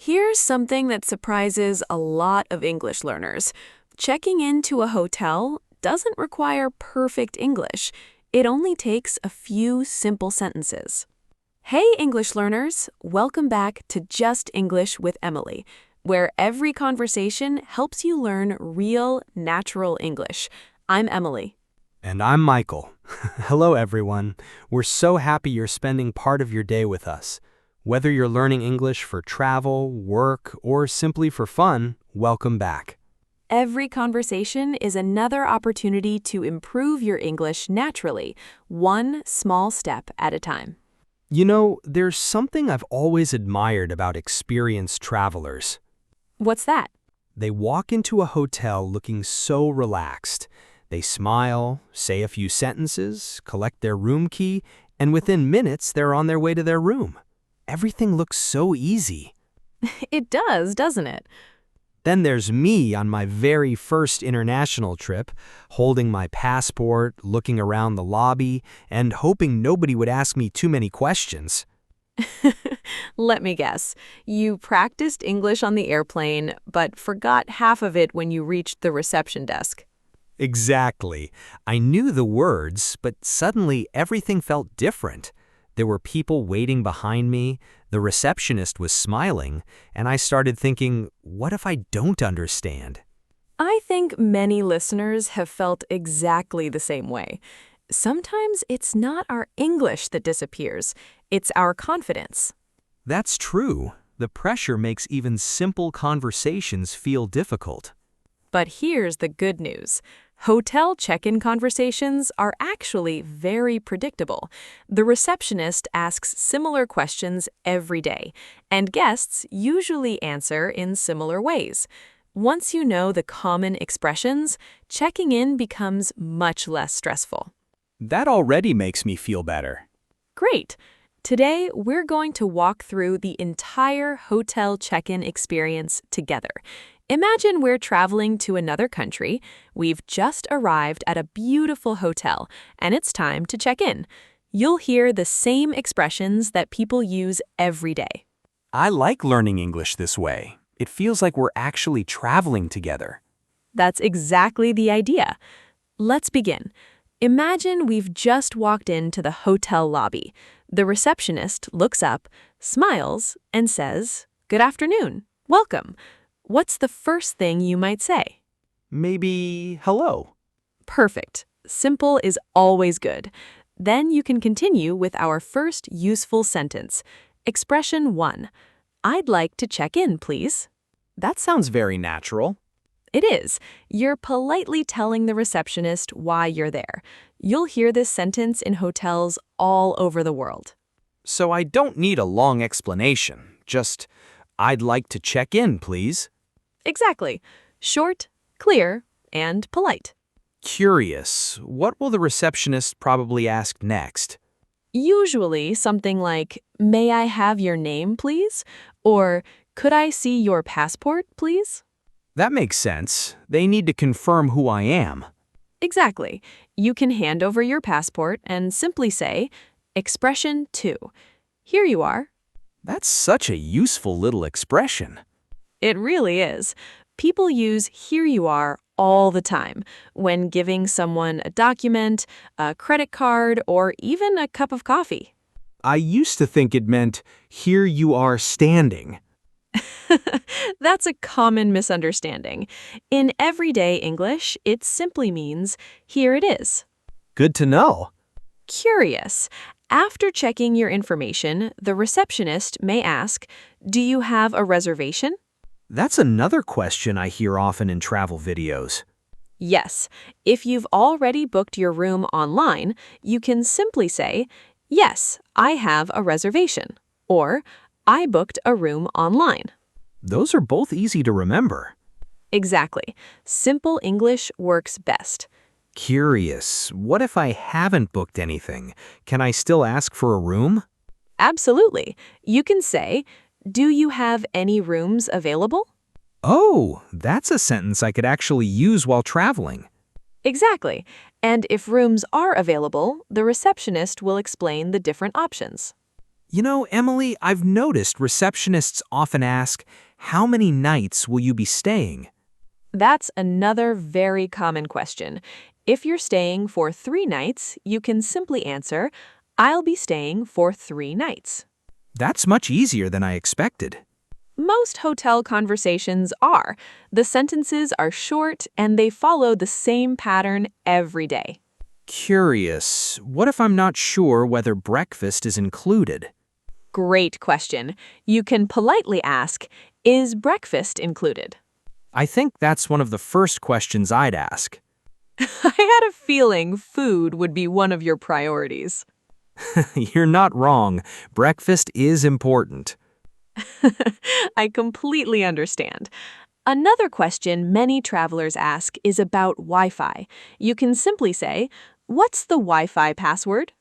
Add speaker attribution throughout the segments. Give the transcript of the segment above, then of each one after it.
Speaker 1: Here's something that surprises a lot of English learners. Checking into a hotel doesn't require perfect English. It only takes a few simple sentences. Hey, English learners! Welcome back to Just English with Emily, where every conversation helps you learn real, natural English. I'm Emily.
Speaker 2: And I'm Michael. Hello, everyone. We're so happy you're spending part of your day with us. Whether you're learning English for travel, work, or simply for fun, welcome back.
Speaker 1: Every conversation is another opportunity to improve your English naturally, one small step at a time.
Speaker 2: You know, there's something I've always admired about experienced travelers.
Speaker 1: What's that?
Speaker 2: They walk into a hotel looking so relaxed. They smile, say a few sentences, collect their room key, and within minutes they're on their way to their room. Everything looks so easy.
Speaker 1: It does, doesn't it?
Speaker 2: Then there's me on my very first international trip, holding my passport, looking around the lobby, and hoping nobody would ask me too many questions.
Speaker 1: Let me guess. You practiced English on the airplane, but forgot half of it when you reached the reception desk.
Speaker 2: Exactly. I knew the words, but suddenly everything felt different. There were people waiting behind me, the receptionist was smiling, and I started thinking, what if I don't understand?
Speaker 1: I think many listeners have felt exactly the same way. Sometimes it's not our English that disappears, it's our confidence.
Speaker 2: That's true. The pressure makes even simple conversations feel difficult.
Speaker 1: But here's the good news. Hotel check-in conversations are actually very predictable. The receptionist asks similar questions every day, and guests usually answer in similar ways. Once you know the common expressions, checking in becomes much less stressful.
Speaker 2: That already makes me feel better.
Speaker 1: Great! Today, we're going to walk through the entire hotel check-in experience together. Imagine we're traveling to another country, we've just arrived at a beautiful hotel, and it's time to check in. You'll hear the same expressions that people use every day.
Speaker 2: I like learning English this way. It feels like we're actually traveling together.
Speaker 1: That's exactly the idea. Let's begin. Imagine we've just walked into the hotel lobby. The receptionist looks up, smiles, and says, "Good afternoon. Welcome." What's the first thing you might say?
Speaker 2: Maybe hello.
Speaker 1: Perfect. Simple is always good. Then you can continue with our first useful sentence. Expression 1. I'd like to check in, please.
Speaker 2: That sounds very natural.
Speaker 1: It is. You're politely telling the receptionist why you're there. You'll hear this sentence in hotels all over the world.
Speaker 2: So I don't need a long explanation. Just, I'd like to check in, please.
Speaker 1: Exactly. Short, clear, and polite.
Speaker 2: Curious, what will the receptionist probably ask next?
Speaker 1: Usually something like, "May I have your name, please?" Or, "Could I see your passport, please?"
Speaker 2: That makes sense. They need to confirm who I am.
Speaker 1: Exactly. You can hand over your passport and simply say, Expression 2. Here you are.
Speaker 2: That's such a useful little expression.
Speaker 1: It really is. People use "here you are" all the time when giving someone a document, a credit card, or even a cup of coffee.
Speaker 2: I used to think it meant, here you are standing.
Speaker 1: That's a common misunderstanding. In everyday English, it simply means, here it is.
Speaker 2: Good to know.
Speaker 1: Curious. After checking your information, the receptionist may ask, "Do you have a reservation?"
Speaker 2: That's another question I hear often in travel videos.
Speaker 1: Yes. If you've already booked your room online, you can simply say, "Yes, I have a reservation," or "I booked a room online."
Speaker 2: Those are both easy to remember.
Speaker 1: Exactly. Simple English works best.
Speaker 2: Curious, what if I haven't booked anything? Can I still ask for a room?
Speaker 1: Absolutely. You can say, "Do you have any rooms available?"
Speaker 2: Oh, that's a sentence I could actually use while traveling.
Speaker 1: Exactly. And if rooms are available, the receptionist will explain the different options.
Speaker 2: Emily, I've noticed receptionists often ask, "How many nights will you be staying?"
Speaker 1: That's another very common question. If you're staying for 3 nights, you can simply answer, I'll be staying for 3 nights.
Speaker 2: That's much easier than I expected.
Speaker 1: Most hotel conversations are. The sentences are short and they follow the same pattern every day.
Speaker 2: Curious, what if I'm not sure whether breakfast is included?
Speaker 1: Great question. You can politely ask, is breakfast included?
Speaker 2: I think that's one of the first questions I'd ask.
Speaker 1: I had a feeling food would be one of your priorities.
Speaker 2: You're not wrong. Breakfast is important.
Speaker 1: I completely understand. Another question many travelers ask is about Wi-Fi. You can simply say, what's the Wi-Fi password?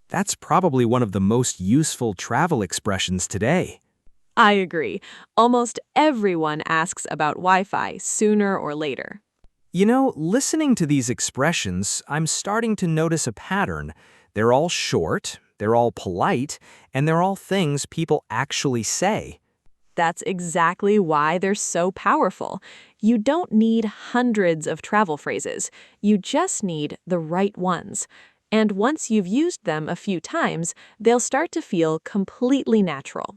Speaker 2: That's probably one of the most useful travel expressions today.
Speaker 1: I agree. Almost everyone asks about Wi-Fi sooner or later.
Speaker 2: Listening to these expressions, I'm starting to notice a pattern. They're all short, they're all polite, and they're all things people actually say.
Speaker 1: That's exactly why they're so powerful. You don't need hundreds of travel phrases. You just need the right ones. And once you've used them a few times, they'll start to feel completely natural.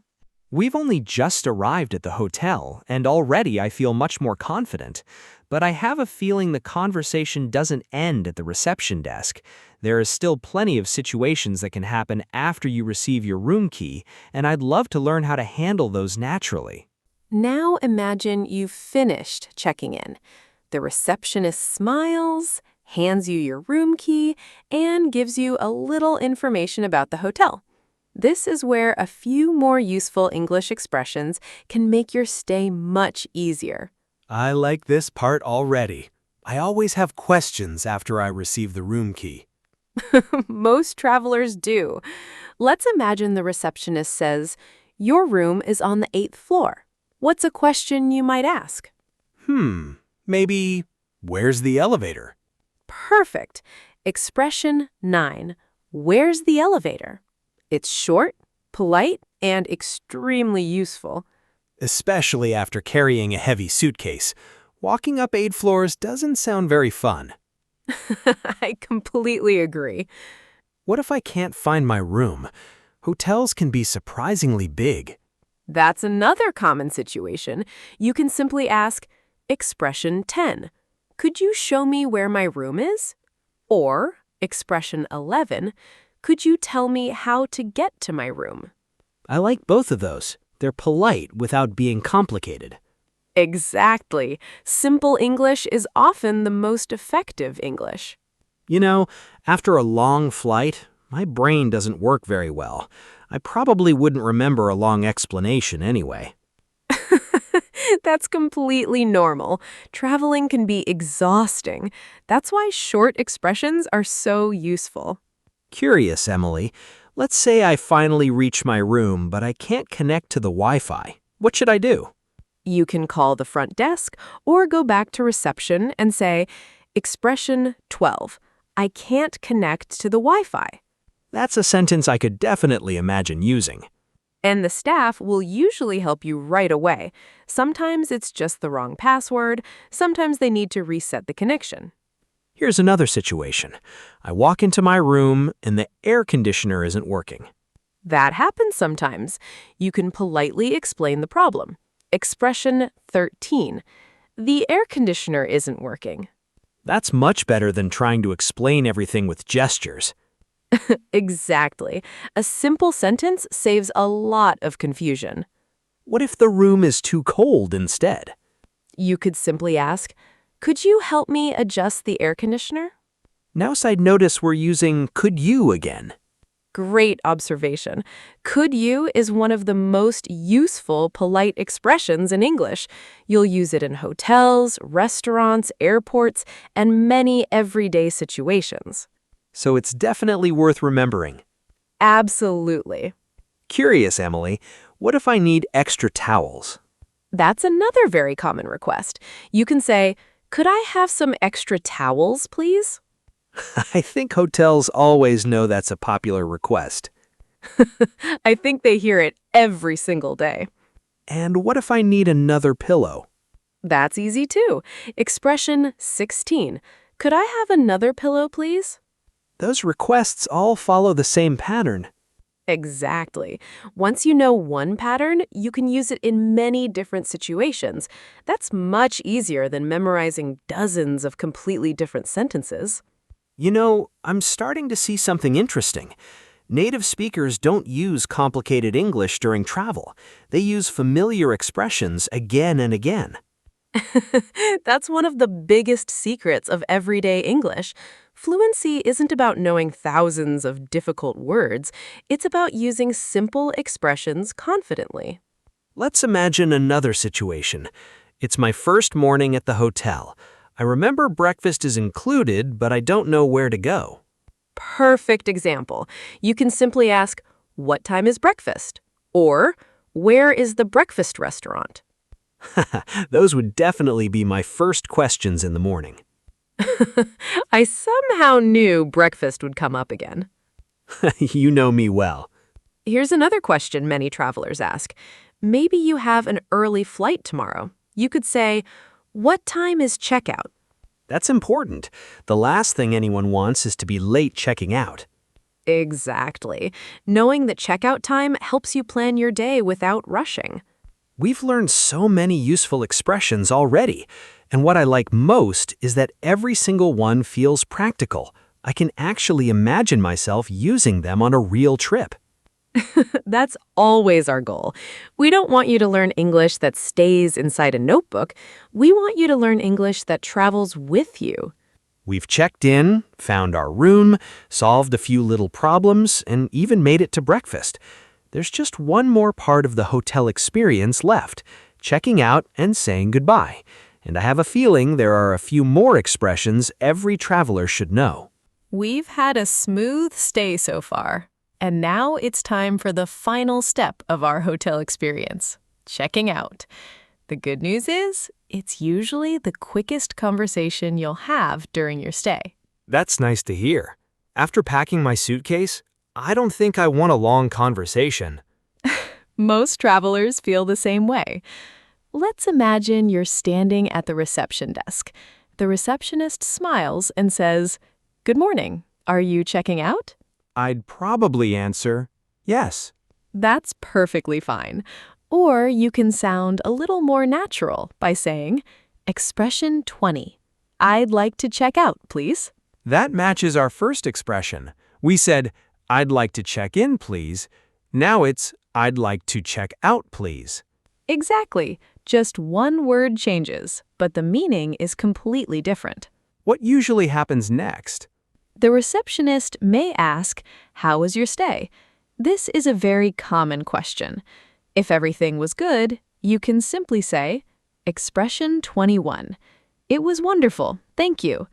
Speaker 2: We've only just arrived at the hotel, and already I feel much more confident. But I have a feeling the conversation doesn't end at the reception desk. There is still plenty of situations that can happen after you receive your room key, and I'd love to learn how to handle those naturally.
Speaker 1: Now imagine you've finished checking in. The receptionist smiles, hands you your room key, and gives you a little information about the hotel. This is where a few more useful English expressions can make your stay much easier.
Speaker 2: I like this part already. I always have questions after I receive the room key.
Speaker 1: Most travelers do. Let's imagine the receptionist says, your room is on the 8th floor. What's a question you might ask?
Speaker 2: Maybe, where's the elevator?
Speaker 1: Perfect. Expression 9. Where's the elevator? It's short, polite, and extremely useful.
Speaker 2: Especially after carrying a heavy suitcase. Walking up 8 floors doesn't sound very fun.
Speaker 1: I completely agree.
Speaker 2: What if I can't find my room? Hotels can be surprisingly big.
Speaker 1: That's another common situation. You can simply ask, expression 10. Could you show me where my room is? Or, expression 11. Could you tell me how to get to my room?
Speaker 2: I like both of those. They're polite without being complicated.
Speaker 1: Exactly. Simple English is often the most effective English.
Speaker 2: After a long flight, my brain doesn't work very well. I probably wouldn't remember a long explanation anyway.
Speaker 1: That's completely normal. Traveling can be exhausting. That's why short expressions are so useful.
Speaker 2: Curious, Emily. Let's say I finally reach my room, but I can't connect to the Wi-Fi. What should I do?
Speaker 1: You can call the front desk or go back to reception and say, expression 12. I can't connect to the Wi-Fi.
Speaker 2: That's a sentence I could definitely imagine using.
Speaker 1: And the staff will usually help you right away. Sometimes it's just the wrong password. Sometimes they need to reset the connection.
Speaker 2: Here's another situation. I walk into my room and the air conditioner isn't working.
Speaker 1: That happens sometimes. You can politely explain the problem. Expression 13. The air conditioner isn't working.
Speaker 2: That's much better than trying to explain everything with gestures.
Speaker 1: Exactly. A simple sentence saves a lot of confusion.
Speaker 2: What if the room is too cold instead?
Speaker 1: You could simply ask, could you help me adjust the air conditioner?
Speaker 2: Notice I'd notice we're using could you again.
Speaker 1: Great observation. Could you is one of the most useful polite expressions in English. You'll use it in hotels, restaurants, airports, and many everyday situations.
Speaker 2: So it's definitely worth remembering.
Speaker 1: Absolutely.
Speaker 2: Curious, Emily, what if I need extra towels?
Speaker 1: That's another very common request. You can say, could I have some extra towels, please?
Speaker 2: I think hotels always know that's a popular request.
Speaker 1: I think they hear it every single day.
Speaker 2: And what if I need another pillow?
Speaker 1: That's easy too. Expression 16. Could I have another pillow, please?
Speaker 2: Those requests all follow the same pattern.
Speaker 1: Exactly. Once you know one pattern, you can use it in many different situations. That's much easier than memorizing dozens of completely different sentences.
Speaker 2: You know, I'm starting to see something interesting. Native speakers don't use complicated English during travel. They use familiar expressions again and again.
Speaker 1: That's one of the biggest secrets of everyday English. Fluency isn't about knowing thousands of difficult words. It's about using simple expressions confidently.
Speaker 2: Let's imagine another situation. It's my first morning at the hotel. I remember breakfast is included, but I don't know where to go.
Speaker 1: Perfect example. You can simply ask, "What time is breakfast?" Or, "Where is the breakfast restaurant?"
Speaker 2: Those would definitely be my first questions in the morning.
Speaker 1: I somehow knew breakfast would come up again.
Speaker 2: You know me well.
Speaker 1: Here's another question many travelers ask. Maybe you have an early flight tomorrow. You could say, "What time is checkout?"
Speaker 2: That's important. The last thing anyone wants is to be late checking out.
Speaker 1: Exactly. Knowing the checkout time helps you plan your day without rushing.
Speaker 2: We've learned so many useful expressions already, and what I like most is that every single one feels practical. I can actually imagine myself using them on a real trip.
Speaker 1: That's always our goal. We don't want you to learn English that stays inside a notebook. We want you to learn English that travels with you.
Speaker 2: We've checked in, found our room, solved a few little problems, and even made it to breakfast. There's just one more part of the hotel experience left, checking out and saying goodbye. And I have a feeling there are a few more expressions every traveler should know.
Speaker 1: We've had a smooth stay so far. And now it's time for the final step of our hotel experience, checking out. The good news is, it's usually the quickest conversation you'll have during your stay.
Speaker 2: That's nice to hear. After packing my suitcase, I don't think I want a long conversation.
Speaker 1: Most travelers feel the same way. Let's imagine you're standing at the reception desk. The receptionist smiles and says, "Good morning. Are you checking out?"
Speaker 2: I'd probably answer, yes.
Speaker 1: That's perfectly fine. Or you can sound a little more natural by saying, "Expression 20. I'd like to check out, please."
Speaker 2: That matches our first expression. We said, I'd like to check in, please. Now it's, I'd like to check out, please.
Speaker 1: Exactly. Just one word changes, but the meaning is completely different.
Speaker 2: What usually happens next?
Speaker 1: The receptionist may ask, "How was your stay?" This is a very common question. If everything was good, you can simply say, "Expression 21. It was wonderful, thank you."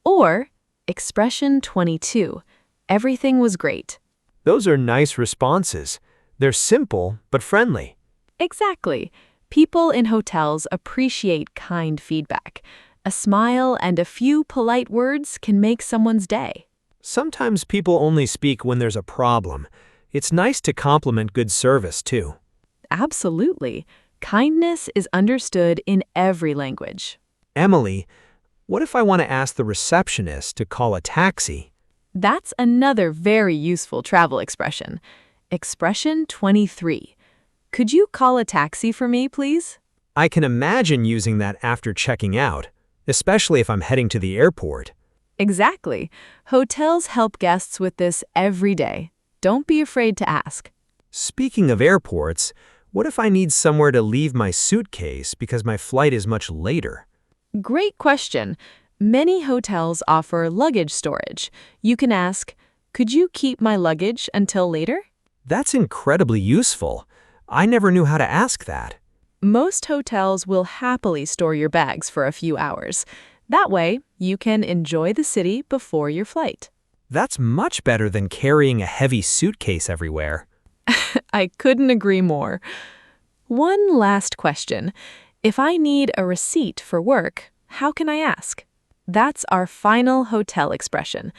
Speaker 1: Or, "Expression 22. Everything was great."
Speaker 2: Those are nice responses. They're simple but friendly.
Speaker 1: Exactly. People in hotels appreciate kind feedback. A smile and a few polite words can make someone's day.
Speaker 2: Sometimes people only speak when there's a problem. It's nice to compliment good service, too.
Speaker 1: Absolutely. Kindness is understood in every language.
Speaker 2: Emily, what if I want to ask the receptionist to call a taxi?
Speaker 1: That's another very useful travel expression. Expression 23. Could you call a taxi for me, please?
Speaker 2: I can imagine using that after checking out, especially if I'm heading to the airport.
Speaker 1: Exactly. Hotels help guests with this every day. Don't be afraid to ask.
Speaker 2: Speaking of airports, what if I need somewhere to leave my suitcase because my flight is much later?
Speaker 1: Great question. Many hotels offer luggage storage. You can ask, "Could you keep my luggage until later?"
Speaker 2: That's incredibly useful. I never knew how to ask that.
Speaker 1: Most hotels will happily store your bags for a few hours. That way, you can enjoy the city before your flight.
Speaker 2: That's much better than carrying a heavy suitcase everywhere.
Speaker 1: I couldn't agree more. One last question. If I need a receipt for work, how can I ask? That's our final hotel expression.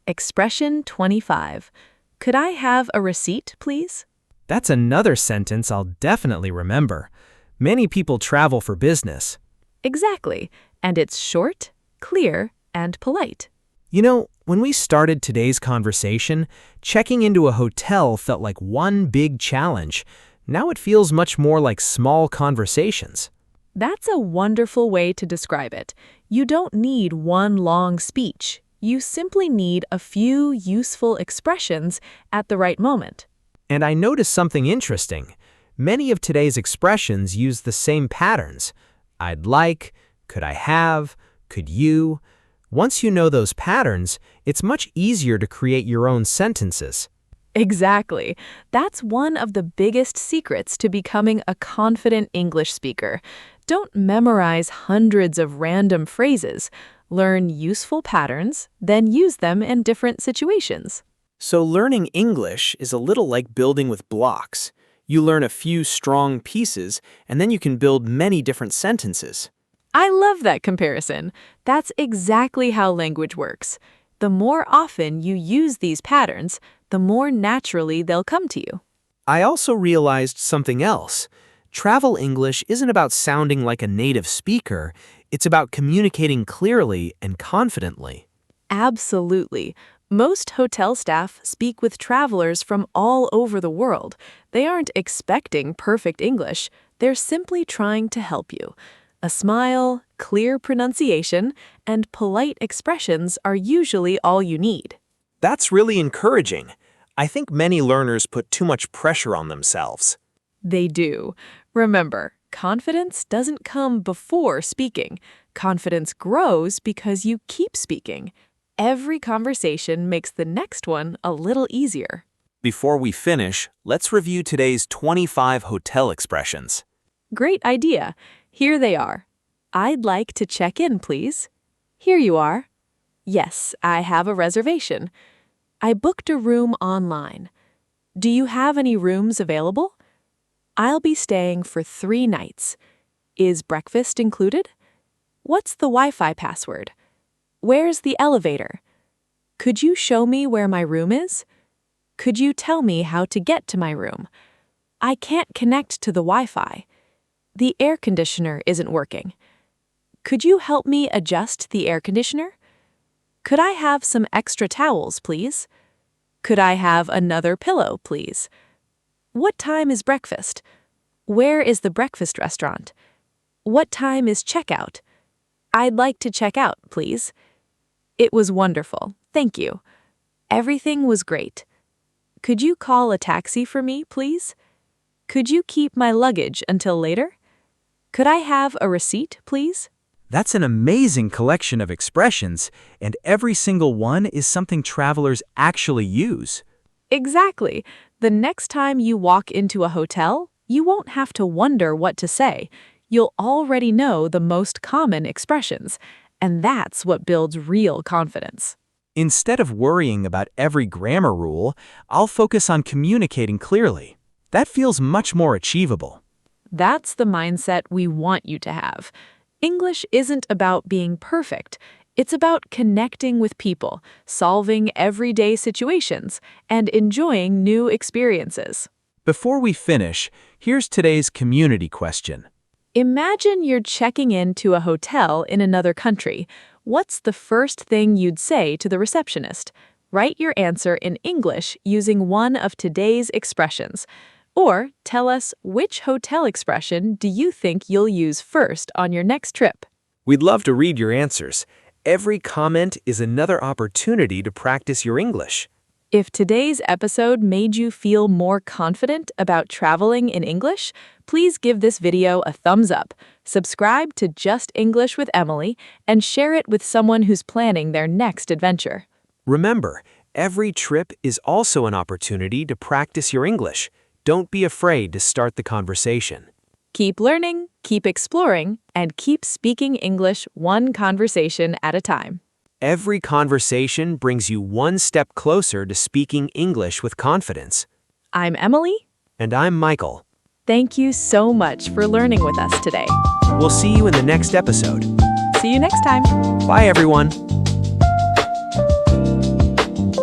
Speaker 1: Expression 25. Could I have a receipt, please?
Speaker 3: That's another sentence I'll definitely remember. Many people travel for business.
Speaker 1: Exactly, and it's short, clear, and polite.
Speaker 3: You know, when we started today's conversation, checking into a hotel felt like one big challenge. Now it feels much more like small conversations.
Speaker 1: That's a wonderful way to describe it. You don't need one long speech. You simply need a few useful expressions at the right moment.
Speaker 3: And I noticed something interesting. Many of today's expressions use the same patterns. I'd like, could I have, could you. Once you know those patterns, it's much easier to create your own sentences.
Speaker 1: Exactly. That's one of the biggest secrets to becoming a confident English speaker. Don't memorize hundreds of random phrases. Learn useful patterns, then use them in different situations.
Speaker 3: So learning English is a little like building with blocks. You learn a few strong pieces, and then you can build many different sentences.
Speaker 1: I love that comparison. That's exactly how language works. The more often you use these patterns, the more naturally they'll come to you.
Speaker 3: I also realized something else. Travel English isn't about sounding like a native speaker. It's about communicating clearly and confidently.
Speaker 1: Absolutely. Most hotel staff speak with travelers from all over the world. They aren't expecting perfect English. They're simply trying to help you. A smile, clear pronunciation, and polite expressions are usually all you need.
Speaker 3: That's really encouraging. I think many learners put too much pressure on themselves.
Speaker 1: They do. Remember, confidence doesn't come before speaking. Confidence grows because you keep speaking. Every conversation makes the next one a little easier.
Speaker 2: Before we finish, let's review today's 25 hotel expressions.
Speaker 1: Great idea. Here they are. I'd like to check in, please. Here you are. Yes, I have a reservation. I booked a room online. Do you have any rooms available? I'll be staying for 3 nights. Is breakfast included? What's the Wi-Fi password? Where's the elevator? Could you show me where my room is? Could you tell me how to get to my room? I can't connect to the Wi-Fi. The air conditioner isn't working. Could you help me adjust the air conditioner? Could I have some extra towels, please? Could I have another pillow, please? What time is breakfast? Where is the breakfast restaurant? What time is checkout? I'd like to check out, please. It was wonderful. Thank you. Everything was great. Could you call a taxi for me, please? Could you keep my luggage until later? Could I have a receipt, please?
Speaker 3: That's an amazing collection of expressions, and every single one is something travelers actually use.
Speaker 1: Exactly. The next time you walk into a hotel, you won't have to wonder what to say. You'll already know the most common expressions, and that's what builds real confidence.
Speaker 3: Instead of worrying about every grammar rule, I'll focus on communicating clearly. That feels much more achievable.
Speaker 1: That's the mindset we want you to have. English isn't about being perfect. It's about connecting with people, solving everyday situations, and enjoying new experiences.
Speaker 3: Before we finish, here's today's community question.
Speaker 1: Imagine you're checking into a hotel in another country. What's the first thing you'd say to the receptionist? Write your answer in English using one of today's expressions. Or tell us which hotel expression do you think you'll use first on your next trip.
Speaker 3: We'd love to read your answers. Every comment is another opportunity to practice your English.
Speaker 1: If today's episode made you feel more confident about traveling in English, please give this video a thumbs up, subscribe to Just English with Emily, and share it with someone who's planning their next adventure.
Speaker 3: Remember, every trip is also an opportunity to practice your English. Don't be afraid to start the conversation.
Speaker 1: Keep learning, keep exploring, and keep speaking English one conversation at a time.
Speaker 3: Every conversation brings you one step closer to speaking English with confidence.
Speaker 1: I'm Emily.
Speaker 3: And I'm Michael.
Speaker 1: Thank you so much for learning with us today.
Speaker 3: We'll see you in the next episode.
Speaker 1: See you next time.
Speaker 3: Bye, everyone.